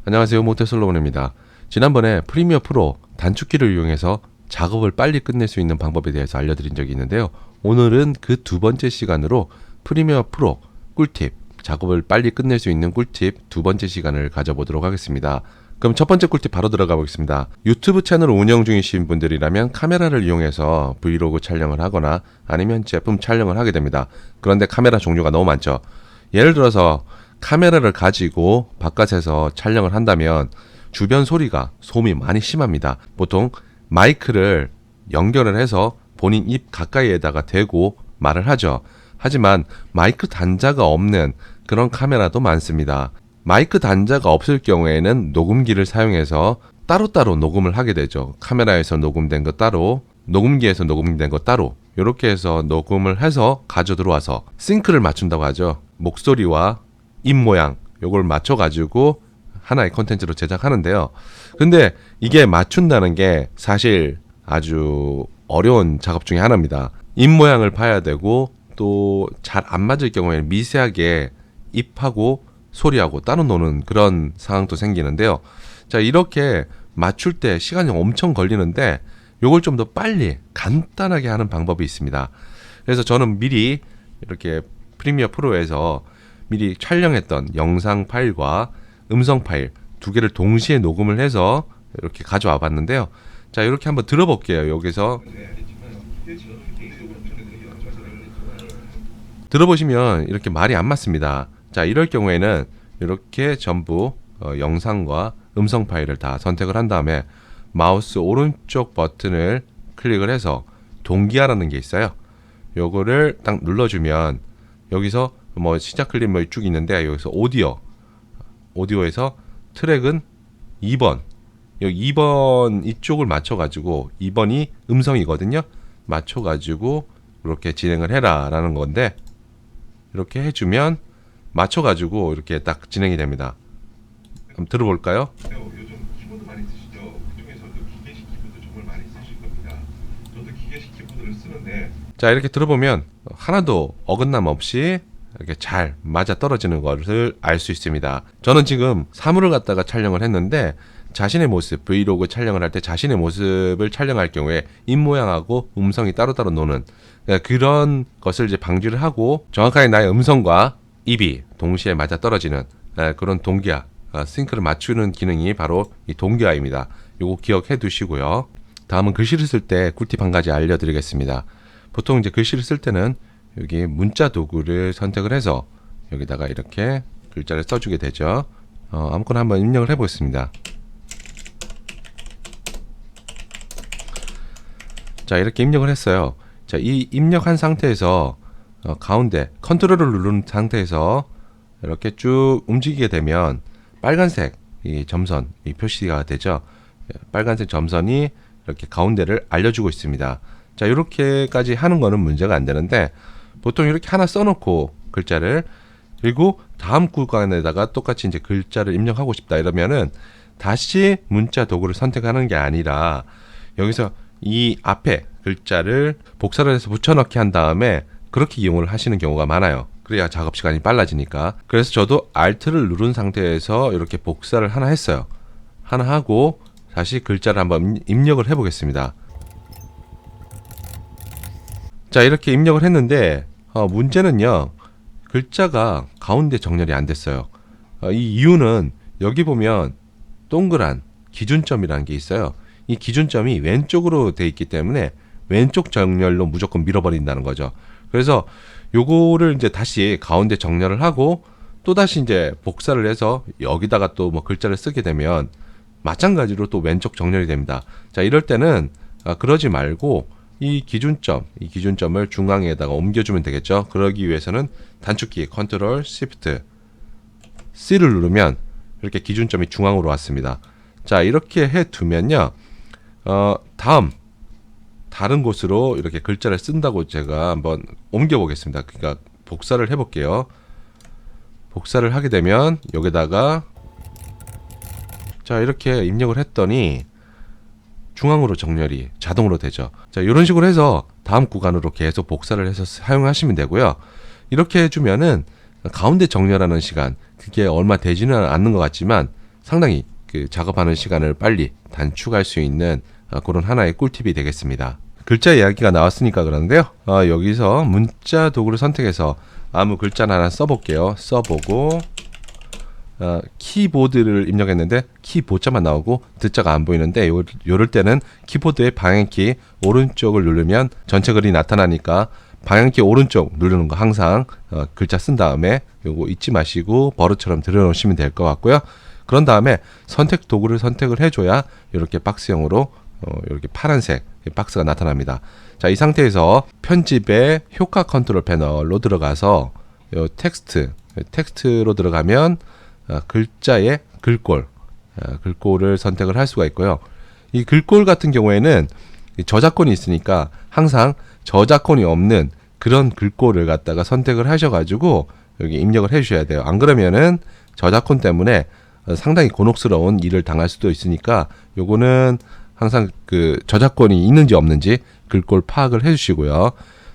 안녕하세요, 모태솔로몬입니다. 지난번에 프리미어 프로 단축키를 이용해서 작업을 빨리 끝낼 수 있는 방법에 대해서 알려드린 적이 있는데요. 오늘은 그 두 번째 시간으로 프리미어 프로 꿀팁, 작업을 빨리 끝낼 수 있는 꿀팁 두 번째 시간을 가져보도록 하겠습니다. 그럼 첫 번째 꿀팁 바로 들어가 보겠습니다. 유튜브 채널 운영 중이신 분들이라면 카메라를 이용해서 브이로그 촬영을 하거나 아니면 제품 촬영을 하게 됩니다. 그런데 카메라 종류가 너무 많죠. 예를 들어서 카메라를 가지고 바깥에서 촬영을 한다면 주변 소음이 많이 심합니다. 보통 마이크를 연결을 해서 본인 입 가까이에다가 대고 말을 하죠. 하지만 마이크 단자가 없는 그런 카메라도 많습니다. 마이크 단자가 없을 경우에는 녹음기를 사용해서 따로따로 녹음을 하게 되죠. 카메라에서 녹음된 거 따로, 녹음기에서 녹음된 거 따로, 이렇게 해서 녹음을 해서 가져 들어와서 싱크를 맞춘다고 하죠. 목소리와 입 모양 요걸 맞춰 가지고 하나의 컨텐츠로 제작하는데요. 근데 이게 맞춘다는 게 사실 아주 어려운 작업 중에 하나입니다. 입 모양을 봐야 되고 또 잘 안 맞을 경우에는 미세하게 입하고 소리하고 따로 노는 그런 상황도 생기는데요. 자, 이렇게 맞출 때 시간이 엄청 걸리는데 요걸 좀 더 빨리 간단하게 하는 방법이 있습니다. 그래서 저는 미리 이렇게 프리미어 프로에서 미리 촬영했던 영상 파일과 음성 파일 두 개를 동시에 녹음을 해서 이렇게 가져와 봤는데요. 자, 이렇게 한번 들어볼게요. 여기서 들어보시면 이렇게 말이 안 맞습니다. 자, 이럴 경우에는 이렇게 전부 영상과 음성 파일을 다 선택을 한 다음에 마우스 오른쪽 버튼을 클릭을 해서 동기화라는 게 있어요. 요거를 딱 눌러주면 여기서 뭐 시작 클립 뭐 쭉 있는데 여기서 오디오에서 트랙은 2번, 여기 2번 이쪽을 맞춰가지고 2번이 음성이거든요. 맞춰가지고 이렇게 진행을 해라 라는 건데 이렇게 해주면 맞춰가지고 이렇게 딱 진행이 됩니다. 한번 들어볼까요? 요즘 키보드 많이 쓰시죠? 그중에서도 기계식 키보드 정말 많이 쓰실 겁니다. 저도 기계식 키보드를 쓰는데 자, 이렇게 들어보면 하나도 어긋남 없이 이렇게 잘 맞아 떨어지는 것을 알 수 있습니다. 저는 지금 사물을 갖다가 촬영을 했는데 자신의 모습, 브이로그 촬영을 할 때 자신의 모습을 촬영할 경우에 입 모양하고 음성이 따로따로 노는 그런 것을 이제 방지를 하고 정확하게 나의 음성과 입이 동시에 맞아 떨어지는 그런 동기화, 싱크를 맞추는 기능이 바로 이 동기화입니다. 요거 기억해 두시고요. 다음은 글씨를 쓸 때 꿀팁 한 가지 알려드리겠습니다. 보통 이제 글씨를 쓸 때는 여기 문자 도구를 선택을 해서 여기다가 이렇게 글자를 써주게 되죠. 아무거나 한번 입력을 해보겠습니다. 자, 이렇게 입력을 했어요. 자, 이 입력한 상태에서 가운데 컨트롤을 누른 상태에서 이렇게 쭉 움직이게 되면 빨간색 이 점선 이 표시가 되죠. 빨간색 점선이 이렇게 가운데를 알려주고 있습니다. 자, 이렇게까지 하는 거는 문제가 안 되는데 보통 이렇게 하나 써놓고 글자를 그리고 다음 구간에다가 똑같이 이제 글자를 입력하고 싶다 이러면은 다시 문자 도구를 선택하는 게 아니라 여기서 이 앞에 글자를 복사를 해서 붙여넣기 한 다음에 그렇게 이용을 하시는 경우가 많아요. 그래야 작업 시간이 빨라지니까. 그래서 저도 Alt를 누른 상태에서 이렇게 복사를 하나 했어요. 하나 하고 다시 글자를 한번 입력을 해보겠습니다. 자, 이렇게 입력을 했는데 문제는요, 글자가 가운데 정렬이 안 됐어요. 이 이유는 여기 보면 동그란 기준점이라는 게 있어요. 이 기준점이 왼쪽으로 돼 있기 때문에 왼쪽 정렬로 무조건 밀어버린다는 거죠. 그래서 요거를 이제 다시 가운데 정렬을 하고 또 다시 이제 복사를 해서 여기다가 또 뭐 글자를 쓰게 되면 마찬가지로 또 왼쪽 정렬이 됩니다. 자, 이럴 때는 그러지 말고 이 기준점을 중앙에다가 옮겨주면 되겠죠. 그러기 위해서는 단축키 컨트롤 시프트 C를 누르면 이렇게 기준점이 중앙으로 왔습니다. 자, 이렇게 해두면요, 다른 곳으로 이렇게 글자를 쓴다고 제가 한번 옮겨 보겠습니다. 그러니까 복사를 해볼게요. 복사를 하게 되면 여기다가 자, 이렇게 입력을 했더니 중앙으로 정렬이 자동으로 되죠. 자, 이런 식으로 해서 다음 구간으로 계속 복사를 해서 사용하시면 되고요. 이렇게 해주면은 가운데 정렬하는 시간 그게 얼마 되지는 않는 것 같지만 상당히 그 작업하는 시간을 빨리 단축할 수 있는 그런 하나의 꿀팁이 되겠습니다. 글자 이야기가 나왔으니까 그러는데요. 여기서 문자 도구를 선택해서 아무 글자나 하나 써볼게요. 써보고 키보드를 입력했는데 키보자만 나오고 듣자가 안 보이는데 요럴 때는 키보드의 방향키 오른쪽을 누르면 전체 글이 나타나니까 방향키 오른쪽 누르는 거 항상 글자 쓴 다음에 요거 잊지 마시고 버릇처럼 들여놓으시면 될 것 같고요. 그런 다음에 선택 도구를 선택을 해줘야 이렇게 박스형으로 이렇게 파란색 박스가 나타납니다. 자, 이 상태에서 편집의 효과 컨트롤 패널로 들어가서 요 텍스트로 들어가면 글자의 글꼴을 선택을 할 수가 있고요. 이 글꼴 같은 경우에는 저작권이 있으니까 항상 저작권이 없는 그런 글꼴을 갖다가 선택을 하셔가지고 여기 입력을 해주셔야 돼요. 안 그러면은 저작권 때문에 상당히 곤혹스러운 일을 당할 수도 있으니까 요거는 항상 그 저작권이 있는지 없는지 글꼴 파악을 해주시고요.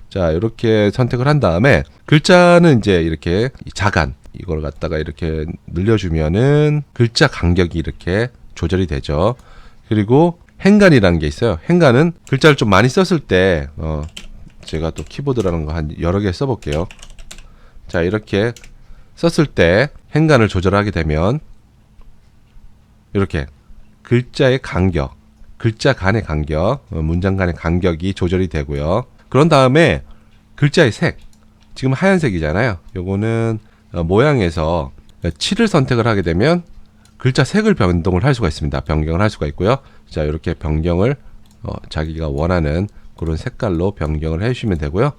자, 이렇게 선택을 한 다음에 글자는 이제 이렇게 자간 이걸 갖다가 이렇게 늘려주면은 글자 간격이 이렇게 조절이 되죠. 그리고 행간이라는 게 있어요. 행간은 글자를 좀 많이 썼을 때 제가 또 키보드라는 거 한 여러 개 써볼게요. 자, 이렇게 썼을 때 행간을 조절하게 되면 이렇게 글자의 간격, 글자 간의 간격, 문장 간의 간격이 조절이 되고요. 그런 다음에 글자의 색, 지금 하얀색이잖아요. 요거는 모양에서 칠을 선택을 하게 되면 글자 색을 변동을 할 수가 있습니다. 변경을 할 수가 있고요. 자, 이렇게 변경을 자기가 원하는 그런 색깔로 변경을 해주시면 되고요.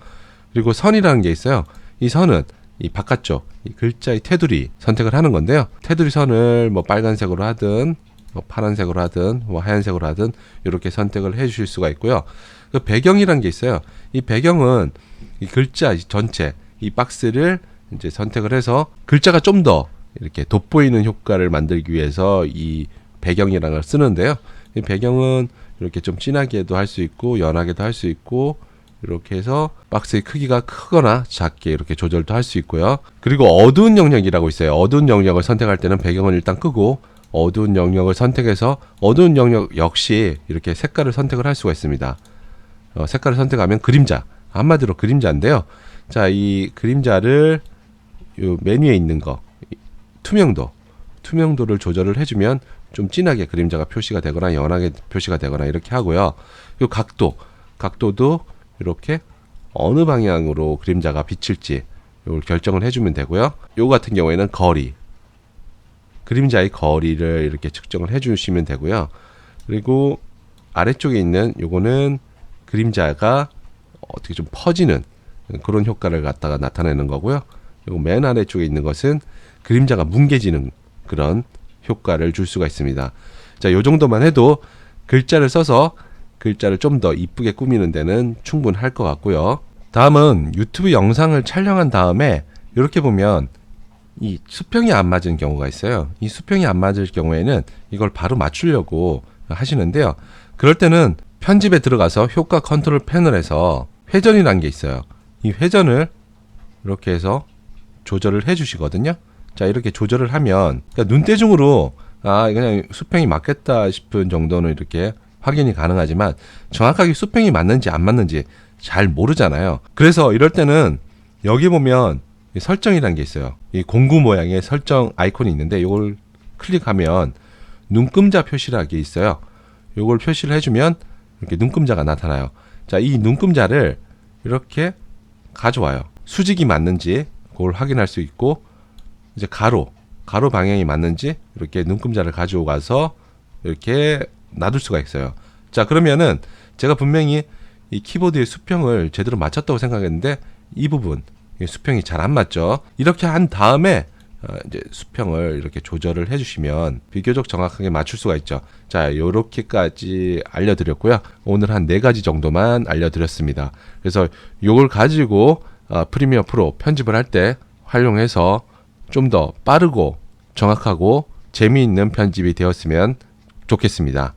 그리고 선이라는 게 있어요. 이 선은 이 바깥쪽 이 글자의 테두리 선택을 하는 건데요. 테두리 선을 뭐 빨간색으로 하든 뭐 파란색으로 하든 뭐 하얀색으로 하든 이렇게 선택을 해 주실 수가 있고요. 그 배경이라는 게 있어요. 이 배경은 이 글자 전체 이 박스를 이제 선택을 해서 글자가 좀 더 이렇게 돋보이는 효과를 만들기 위해서 이 배경이라는 걸 쓰는데요. 이 배경은 이렇게 좀 진하게도 할 수 있고 연하게도 할 수 있고 이렇게 해서 박스의 크기가 크거나 작게 이렇게 조절도 할 수 있고요. 그리고 어두운 영역이라고 있어요. 어두운 영역을 선택할 때는 배경을 일단 끄고 어두운 영역을 선택해서 어두운 영역 역시 이렇게 색깔을 선택을 할 수가 있습니다. 색깔을 선택하면 그림자, 한마디로 그림자인데요. 자, 이 그림자를 요 메뉴에 있는 거 투명도를 조절을 해주면 좀 진하게 그림자가 표시가 되거나 연하게 표시가 되거나 이렇게 하고요. 요 각도도 이렇게 어느 방향으로 그림자가 비칠지 이걸 결정을 해주면 되고요. 요 같은 경우에는 그림자의 거리를 이렇게 측정을 해주시면 되고요. 그리고 아래쪽에 있는 요거는 그림자가 어떻게 좀 퍼지는 그런 효과를 갖다가 나타내는 거고요. 요거 맨 아래쪽에 있는 것은 그림자가 뭉개지는 그런 효과를 줄 수가 있습니다. 자, 요 정도만 해도 글자를 써서 글자를 좀 더 이쁘게 꾸미는 데는 충분할 것 같고요. 다음은 유튜브 영상을 촬영한 다음에 이렇게 보면 이 수평이 안 맞은 경우가 있어요. 이 수평이 안 맞을 경우에는 이걸 바로 맞추려고 하시는데요. 그럴 때는 편집에 들어가서 효과 컨트롤 패널에서 회전이라는 게 있어요. 이 회전을 이렇게 해서 조절을 해 주시거든요. 자, 이렇게 조절을 하면 그러니까 눈대중으로 그냥 수평이 맞겠다 싶은 정도는 이렇게 확인이 가능하지만 정확하게 수평이 맞는지 안 맞는지 잘 모르잖아요. 그래서 이럴 때는 여기 보면 이 설정이라는 게 있어요. 이 공구 모양의 설정 아이콘이 있는데 이걸 클릭하면 눈금자 표시라는 게 있어요. 이걸 표시를 해주면 이렇게 눈금자가 나타나요. 자, 이 눈금자를 이렇게 가져와요. 수직이 맞는지 그걸 확인할 수 있고 이제 가로 방향이 맞는지 이렇게 눈금자를 가지고 가서 이렇게 놔둘 수가 있어요. 자, 그러면은 제가 분명히 이 키보드의 수평을 제대로 맞췄다고 생각했는데 이 부분 수평이 잘 안 맞죠. 이렇게 한 다음에 이제 수평을 이렇게 조절을 해주시면 비교적 정확하게 맞출 수가 있죠. 자, 요렇게까지 알려드렸고요. 오늘 한 4가지 정도만 알려드렸습니다. 그래서 요걸 가지고 프리미어 프로 편집을 할 때 활용해서 좀 더 빠르고 정확하고 재미있는 편집이 되었으면 좋겠습니다.